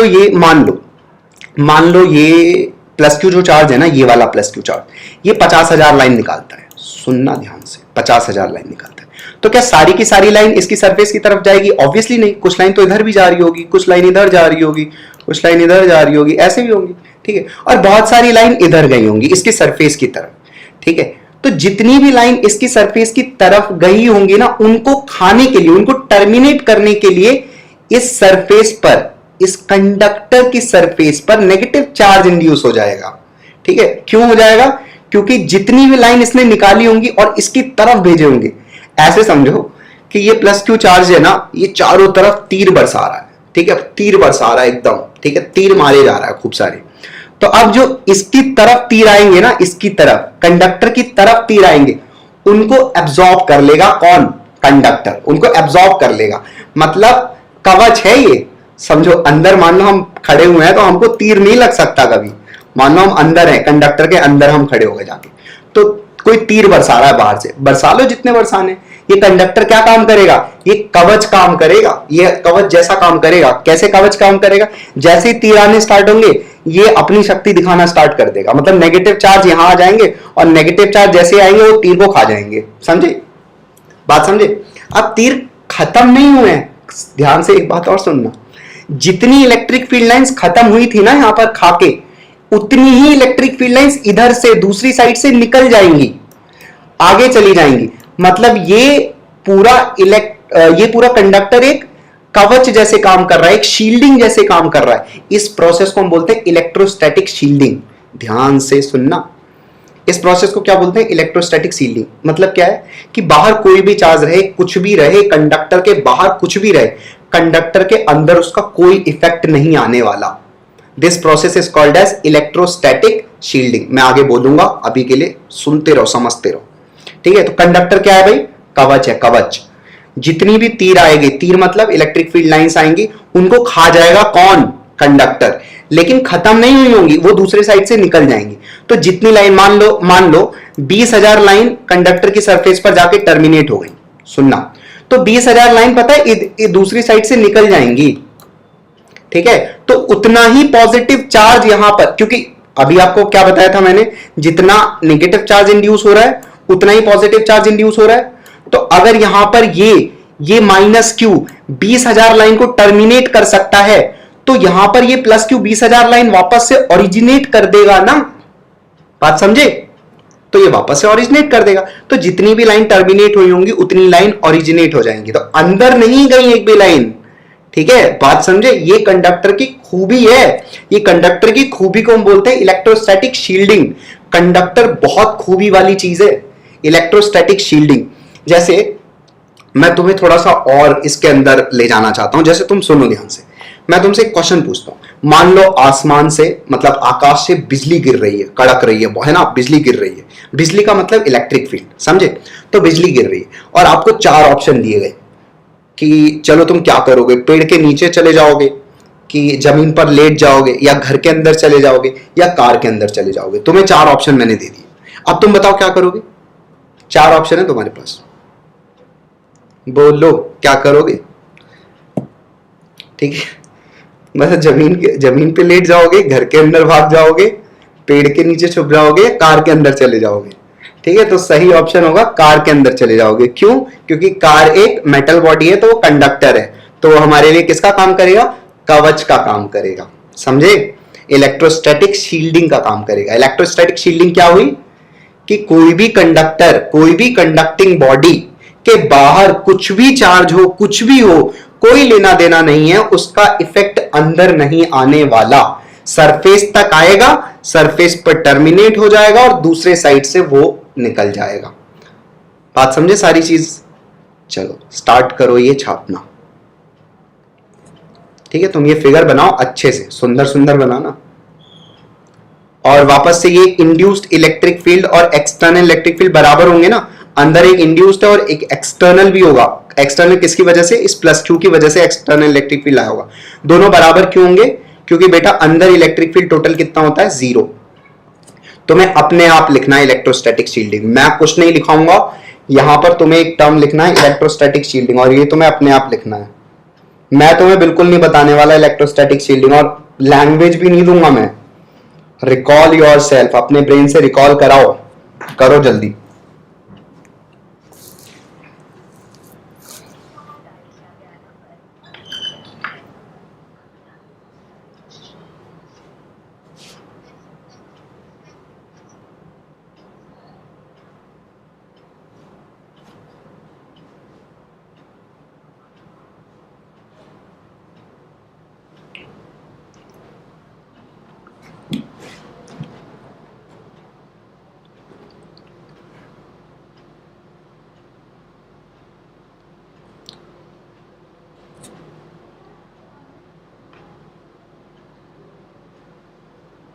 लो ये प्लस क्यू जो चार्ज है ना, ये वाला प्लस क्यू चार्ज, ये 50,000 लाइन निकालता है। सुनना ध्यान से, 50,000 लाइन निकालता है। तो क्या सारी की सारी लाइन इसकी सरफेस की तरफ जाएगी? ऑब्वियसली नहीं, कुछ लाइन तो इधर भी जा रही होगी, कुछ लाइन इधर जा रही होगी, कुछ लाइन इधर जा रही होगी, ऐसे भी होंगी। ठीक है, और बहुत सारी लाइन इधर गई होंगी इसकी सरफेस की तरफ। ठीक है, तो जितनी भी लाइन इसकी सरफेस की तरफ गई होंगी ना, उनको खाने के लिए, उनको टर्मिनेट करने के लिए इस सरफेस पर, इस कंडक्टर की सरफेस पर नेगेटिव चार्ज इंड्यूस हो जाएगा। ठीक है, क्यों हो जाएगा? क्योंकि जितनी भी लाइन इसने निकाली होंगी और इसकी तरफ भेजे होंगे, ऐसे समझो कि ये प्लस क्यू चार्ज है ना, ये चारों तरफ तीर बरसा रहा है। ठीक है, तीर बरसा रहा है एकदम। ठीक है, तीर मारे जा रहा है खूब सारे। तो अब जो इसकी तरफ तीर आएंगे ना, इसकी तरफ, कंडक्टर की तरफ तीर आएंगे, उनको एब्जॉर्ब कर लेगा कौन? कंडक्टर, उनको एब्जॉर्ब कर लेगा। मतलब कवच है ये, समझो। अंदर मान लो हम खड़े हुए हैं तो हमको तीर नहीं लग सकता कभी। मान लो हम अंदर हैं, कंडक्टर के अंदर हम खड़े हो गए जाके, तो कोई तीर बरसा रहा है बाहर से, बरसा लो जितने बरसाने। ये कंडक्टर क्या काम करेगा? ये कवच काम करेगा, ये कवच जैसा काम करेगा। कैसे कवच काम करेगा? जैसे ही तीर आने स्टार्ट होंगे, ये अपनी शक्ति दिखाना स्टार्ट कर देगा। मतलब नेगेटिव चार्ज यहां आ जाएंगे और नेगेटिव चार्ज जैसे आएंगे वो तीर को खा जाएंगे। समझे बात? समझे? अब तीर खत्म नहीं हुए हैं, ध्यान से एक बात और सुनना। जितनी इलेक्ट्रिक फील्ड लाइंस खत्म हुई थी ना यहां पर खाके, उतनी ही इलेक्ट्रिक फील्ड लाइंस इधर से दूसरी साइड से निकल जाएंगी, आगे चली जाएंगी। मतलब ये पूरा कंडक्टर एक कवच जैसे काम कर रहा है, एक शील्डिंग जैसे काम कर रहा है। इस प्रोसेस को हम बोलते हैं इलेक्ट्रोस्टैटिक शील्डिंग। ध्यान से सुनना, इस प्रोसेस को क्या बोलते हैं? Electrostatic shielding. मतलब क्या है कि बाहर कोई भी चार्ज रहे, कुछ भी रहे, कंडक्टर के बाहर कुछ भी रहे, कंडक्टर के अंदर उसका कोई इफेक्ट नहीं आने वाला। This process is called as electrostatic shielding. मैं आगे बोलूंगा, अभी के लिए सुनते रहो, समझते रहो। ठीक है, तो कंडक्टर क्या है भाई? कवच है, कवच। जितनी भी तीर आएगी, तीर मतलब इलेक्ट्रिक फील्ड लाइंस आएंगी, उनको खा जाएगा कौन? कंडक्टर। लेकिन खत्म नहीं हुई होंगी, वो दूसरे साइड से निकल जाएंगी। तो जितनी लाइन, मान लो 20,000 लाइन कंडक्टर की सरफेस पर जाके टर्मिनेट हो गई। सुनना, तो 20,000 लाइन पता है दूसरी साइड से निकल जाएंगी। ठीक है, तो उतना ही पॉजिटिव चार्ज यहां पर, क्योंकि अभी आपको क्या बताया था मैंने, जितना नेगेटिव चार्ज इंड्यूस हो रहा है उतना ही पॉजिटिव चार्ज इंड्यूस हो रहा है। तो अगर यहां पर ये माइनस क्यू 20,000 लाइन को टर्मिनेट कर सकता है, तो यहां पर ये प्लस क्यू 20,000 लाइन वापस से ओरिजिनेट कर देगा ना। बात समझे? तो ये वापस से ओरिजिनेट कर देगा। तो जितनी भी लाइन टर्मिनेट हुई होंगी उतनी लाइन ओरिजिनेट हो जाएंगी। तो अंदर नहीं गई एक भी लाइन। ठीक है, बात समझे? ये कंडक्टर की खूबी है। ये कंडक्टर की खूबी को हम बोलते हैं इलेक्ट्रोस्टैटिक शील्डिंग। कंडक्टर बहुत खूबी वाली चीज है, इलेक्ट्रोस्टैटिक शील्डिंग। जैसे मैं तुम्हें थोड़ा सा और इसके अंदर ले जाना चाहता हूं। जैसे तुम सुनो ध्यान से, मैं तुमसे एक क्वेश्चन पूछता हूं। मान लो आसमान से, मतलब आकाश से बिजली गिर रही है, कड़क रही है ना, बिजली गिर रही है। बिजली का मतलब इलेक्ट्रिक फील्ड, समझे? तो बिजली गिर रही है और आपको 4 ऑप्शन दिए गए कि चलो तुम क्या करोगे। पेड़ के नीचे चले जाओगे, कि जमीन पर लेट जाओगे, या घर के अंदर चले जाओगे, या कार के अंदर चले जाओगे। तुम्हें 4 ऑप्शन मैंने दे दिए। अब तुम बताओ क्या करोगे? 4 ऑप्शन है तुम्हारे पास, बोलो क्या करोगे? ठीक है, मतलब जमीन पे लेट जाओगे, घर के अंदर भाग जाओगे, पेड़ के नीचे छुप जाओगे, कार के अंदर चले जाओगे। ठीक है, तो सही ऑप्शन होगा कार के अंदर चले जाओगे। क्यों? क्योंकि कार एक मेटल बॉडी है, तो वो कंडक्टर है, तो हमारे लिए किसका काम करेगा? कवच का काम करेगा। समझे? इलेक्ट्रोस्टैटिक शील्डिंग का काम करेगा। इलेक्ट्रोस्टैटिक शील्डिंग क्या हुई कि कोई भी कंडक्टर, कोई भी कंडक्टिंग बॉडी के बाहर कुछ भी चार्ज हो, कुछ भी हो, कोई लेना देना नहीं है, उसका इफेक्ट अंदर नहीं आने वाला। सरफेस तक आएगा, सरफेस पर टर्मिनेट हो जाएगा और दूसरे साइड से वो निकल जाएगा। बात समझे सारी चीज? चलो स्टार्ट करो ये छापना। ठीक है, तुम ये फिगर बनाओ अच्छे से, सुंदर सुंदर बनाना। और वापस से ये इंड्यूस्ड इलेक्ट्रिक फील्ड और एक्सटर्नल इलेक्ट्रिक फील्ड बराबर होंगे ना, अंदर एक इंड्यूस्ड है और एक एक्सटर्नल भी होगा। एक्सटर्नल किसकी वजह से, इस प्लस क्यू की वजह से एक्सटर्नल इलेक्ट्रिक फील्ड आया होगा। दोनों बराबर क्यों होंगे, क्योंकि बेटा अंदर इलेक्ट्रिक फील्ड टोटल कितना होता है, जीरो। तुम्हें अपने आप लिखना है इलेक्ट्रोस्टैटिक शील्डिंग, मैं कुछ नहीं लिखाऊंगा। यहां पर तुम्हें एक टर्म लिखना है इलेक्ट्रोस्टैटिक शील्डिंग, और ये तुम्हें अपने आप लिखना है। मैं तुम्हें बिल्कुल नहीं बताने वाला इलेक्ट्रोस्टैटिक शील्डिंग, और लैंग्वेज भी नहीं दूंगा मैं। रिकॉल योर सेल्फ, अपने ब्रेन से रिकॉल कराओ, करो जल्दी।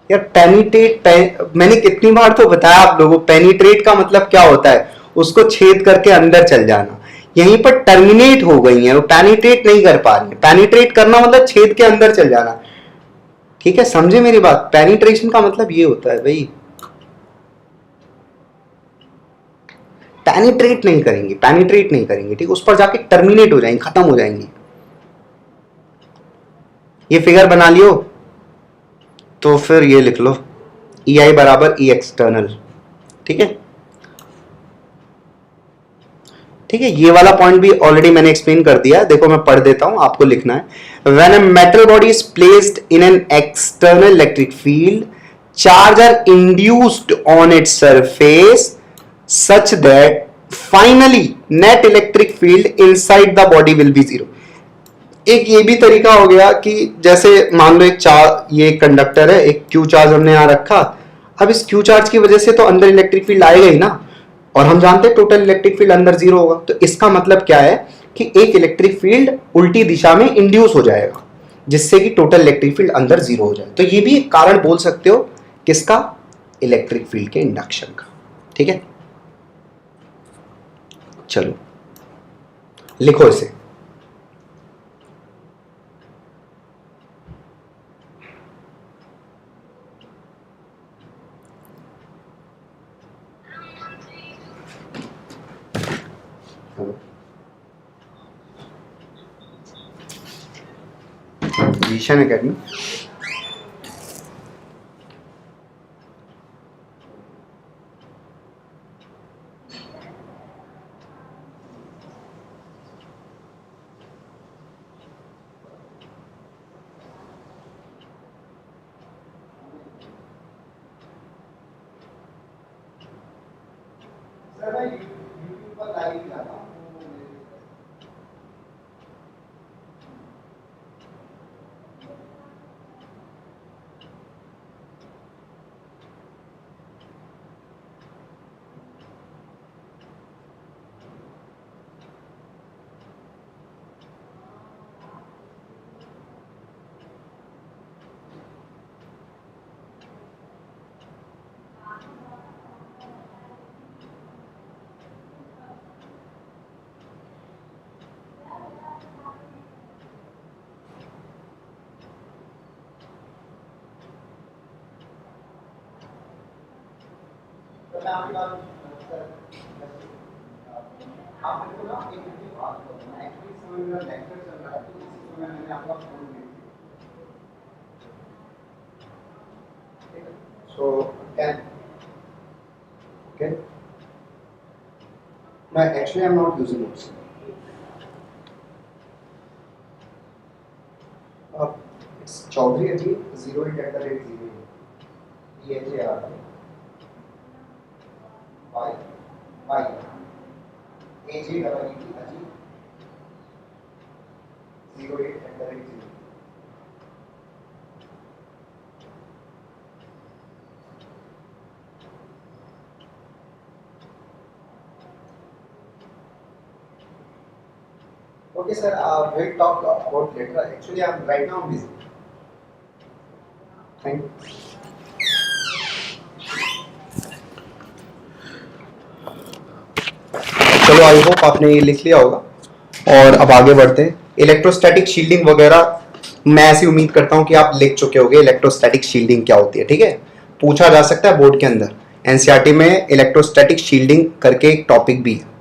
यार मैंने कितनी बार तो बताया आप लोगों को, पेनिट्रेट का मतलब क्या होता है, उसको छेद करके अंदर चल जाना। यहीं पर टर्मिनेट हो गई है, वो पेनिट्रेट नहीं कर पा रही है। पेनिट्रेट करना मतलब छेद के अंदर चल जाना। ठीक है, समझे मेरी बात, पेनिट्रेशन का मतलब ये होता है भाई। पेनिट्रेट नहीं करेंगे, पेनिट्रेट नहीं करेंगे, ठीक, उस पर जाके टर्मिनेट हो जाएंगे, खत्म हो जाएंगी। ये फिगर बना लियो, तो फिर ये लिख लो, ई आई बराबर ई एक्सटर्नल। ठीक है, ठीक है, ये वाला पॉइंट भी ऑलरेडी मैंने एक्सप्लेन कर दिया। देखो मैं पढ़ देता हूं, आपको लिखना है। When a metal body is placed in an external electric field, charge are induced on its surface such that finally net electric field inside the body will be zero. एक ये भी तरीका हो गया कि जैसे मान लो एक चार्ज, ये कंडक्टर है, एक क्यू चार्ज हमने यहां रखा। अब इस क्यू चार्ज की वजह से तो अंदर इलेक्ट्रिक फील्ड आएगा ही ना, और हम जानते हैं टोटल इलेक्ट्रिक फील्ड अंदर जीरो होगा। तो इसका मतलब क्या है कि एक इलेक्ट्रिक फील्ड उल्टी दिशा में इंड्यूस हो जाएगा, जिससे कि टोटल इलेक्ट्रिक फील्ड अंदर जीरो हो जाए। तो ये भी एक कारण बोल सकते हो किसका, इलेक्ट्रिक फील्ड के इंडक्शन का। ठीक है, चलो लिखो इसे। जीशन एकेडमी। सर मैं यूट्यूब पर लाइव जाता हूँ। आप मेरे को ना एक मिनट बात करो ना, एक्चुअली इस समय मेरा लेक्चर चल रहा है, तो इसी समय मैंने आपका फोन ले लिया। सो कैन ओके, मैं actually I am not using notes. It's Chaudhary Ajit 08@0 ये जे आ रहा है bye bye AJ double E Ajit 08@0। Okay, sir. We'll talk about later. Actually, I'm right now busy. Thank you. चलो आई होप आपने ये लिख लिया होगा और अब आगे बढ़ते हैं। इलेक्ट्रोस्टैटिक शील्डिंग वगैरह मैं ऐसी उम्मीद करता हूं कि आप लिख चुके होंगे इलेक्ट्रोस्टैटिक शील्डिंग क्या होती है, ठीक है। पूछा जा सकता है बोर्ड के अंदर, एनसीईआरटी में इलेक्ट्रोस्टैटिक शील्डिंग करके एक टॉपिक भी है।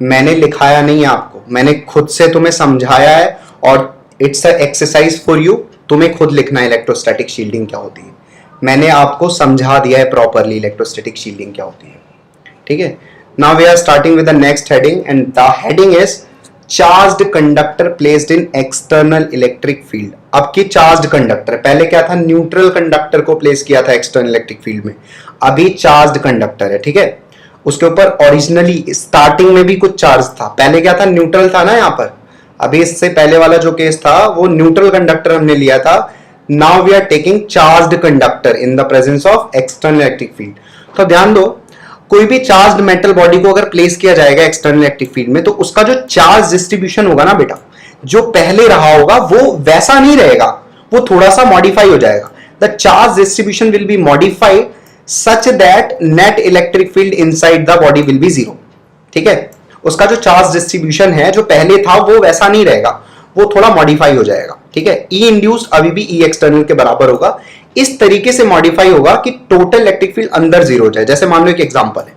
मैंने लिखाया नहीं है आपको, मैंने खुद से तुम्हें समझाया है और it's a exercise for you. तुम्हें खुद लिखना है इलेक्ट्रोस्टैटिक शील्डिंग क्या होती है। मैंने आपको समझा दिया है प्रॉपरली इलेक्ट्रोस्टैटिक शील्डिंग क्या होती है, ठीक है। Now we are starting with the next heading and the heading is charged conductor placed in external electric field. अब की चार्ज्ड कंडक्टर, पहले क्या था, न्यूट्रल कंडक्टर को प्लेस किया था एक्सटर्नल इलेक्ट्रिक फील्ड में, अभी चार्ज्ड कंडक्टर है, ठीक है। उसके ऊपर ओरिजिनली स्टार्टिंग में भी कुछ चार्ज था, पहले क्या था, न्यूट्रल था ना यहाँ पर। अभी इससे पहले वाला जो केस था वो न्यूट्रल कंडक्टर हमने लिया था। Now we are taking charged conductor in the presence of external electric field. तो ध्यान दो, कोई भी चार्ज्ड मेटल बॉडी को अगर प्लेस किया जाएगा एक्सटर्नल इलेक्ट्रिक फील्ड में, तो उसका जो चार्ज डिस्ट्रीब्यूशन होगा ना बेटा, जो पहले रहा होगा वो वैसा नहीं रहेगा, वो थोड़ा सा मॉडिफाई हो जाएगा। The charge distribution will be modified such that net electric field inside the body will be zero, ठीक है। उसका जो चार्ज डिस्ट्रीब्यूशन है जो पहले था वो वैसा नहीं रहेगा, वो थोड़ा मॉडिफाई हो जाएगा, ठीक है। ई इंड्यूस्ड अभी भी ई एक्सटर्नल के बराबर होगा, इस तरीके से मॉडिफाई होगा कि टोटल इलेक्ट्रिक फील्ड अंदर जीरो हो जाए। जैसे मान लो एक एग्जांपल है,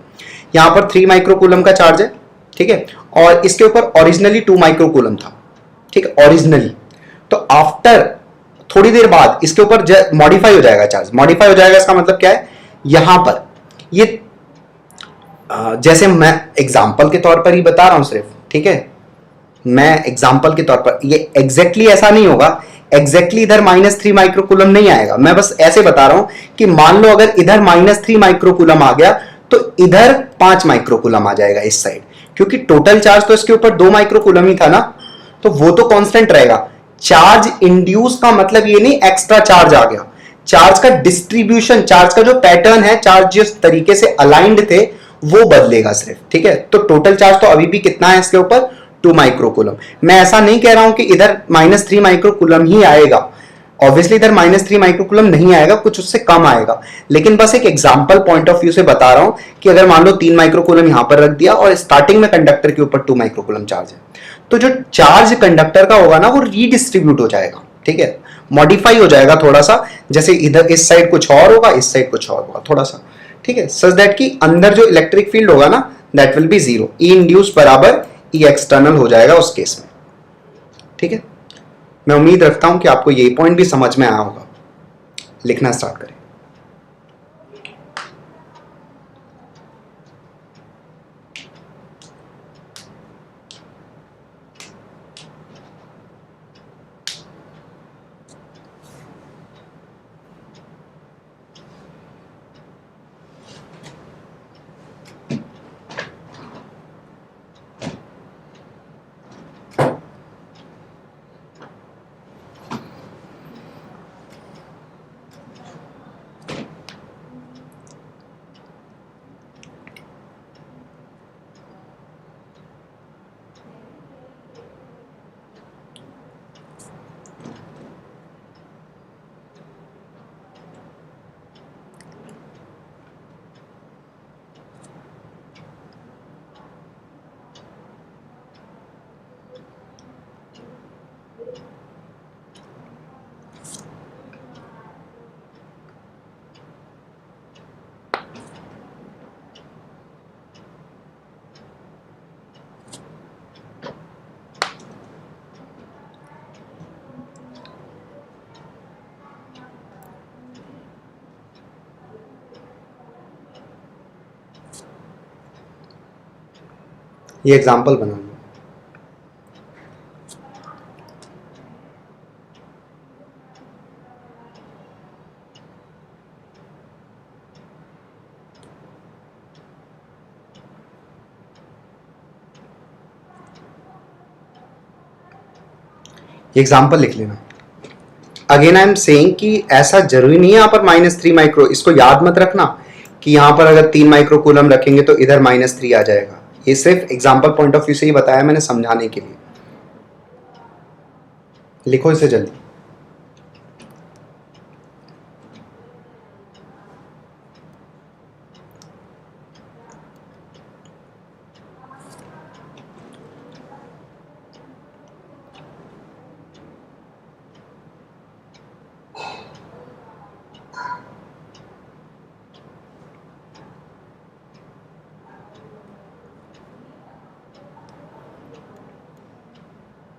यहां पर 3 माइक्रोकूलम का चार्ज है, ठीक है, और इसके ऊपर ओरिजिनली 2 माइक्रोकूलम था, ठीक है, ओरिजिनली। तो आफ्टर थोड़ी देर बाद इसके ऊपर मॉडिफाई हो जाएगा, चार्ज मॉडिफाई हो जाएगा। इसका मतलब क्या है, यहां पर ये जैसे मैं एग्जांपल के तौर पर ही बता रहा हूं सिर्फ, ठीक है, मैं एग्जांपल के तौर पर, ये एग्जैक्टली ऐसा नहीं होगा, एग्जैक्टली इधर -3 माइक्रोकूलम नहीं आएगा। मैं बस ऐसे बता रहा हूं कि मान लो अगर इधर -3 माइक्रोकूलम आ गया तो इधर 5 माइक्रोकूलम आ जाएगा इस साइड, क्योंकि टोटल चार्ज तो इसके ऊपर 2 माइक्रोकूलम ही था ना, तो वो तो कांस्टेंट रहेगा। चार्ज इंड्यूस का मतलब ये नहीं एक्स्ट्रा चार्ज आ गया, चार्ज का डिस्ट्रीब्यूशन, चार्ज का जो पैटर्न है, चार्ज जिस तरीके से अलाइंड थे वो बदलेगा सिर्फ, ठीक है। तो टोटल चार्ज तो अभी भी कितना है इसके ऊपर, 2 माइक्रोकूलम। मैं ऐसा नहीं कह रहा हूं कि इधर -3 माइक्रोकूलम ही आएगा, ऑब्वियसली इधर -3 माइक्रोकूलम नहीं आएगा, कुछ उससे कम आएगा, लेकिन बस एक एग्जांपल पॉइंट ऑफ व्यू से बता रहा हूं कि अगर मान लो 3 माइक्रोकूलम यहां पर रख दिया और स्टार्टिंग में कंडक्टर के ऊपर 2 माइक्रोकूलम चार्ज है, तो जो चार्ज कंडक्टर का होगा ना वो रीडिस्ट्रीब्यूट हो जाएगा, ठीक है, मॉडिफाई हो जाएगा थोड़ा सा। जैसे इधर इस साइड कुछ और होगा, इस साइड कुछ और होगा थोड़ा सा, ठीक है, सच दैट कि अंदर जो इलेक्ट्रिक फील्ड होगा ना that will be zero, E induce बराबर ई एक्सटर्नल हो जाएगा उस केस में, ठीक है। मैं उम्मीद रखता हूं कि आपको ये पॉइंट भी समझ में आया होगा। लिखना स्टार्ट करें। ये एग्जाम्पल बना लो। एग्जाम्पल लिख लेना। अगेन आई एम सेइंग कि ऐसा जरूरी नहीं है यहाँ पर -3 माइक्रो, इसको याद मत रखना कि यहाँ पर अगर 3 माइक्रोकूलम रखेंगे तो इधर -3 आ जाएगा। ये सिर्फ एग्जाम्पल पॉइंट ऑफ व्यू से ही बताया मैंने समझाने के लिए। लिखो इसे जल्दी।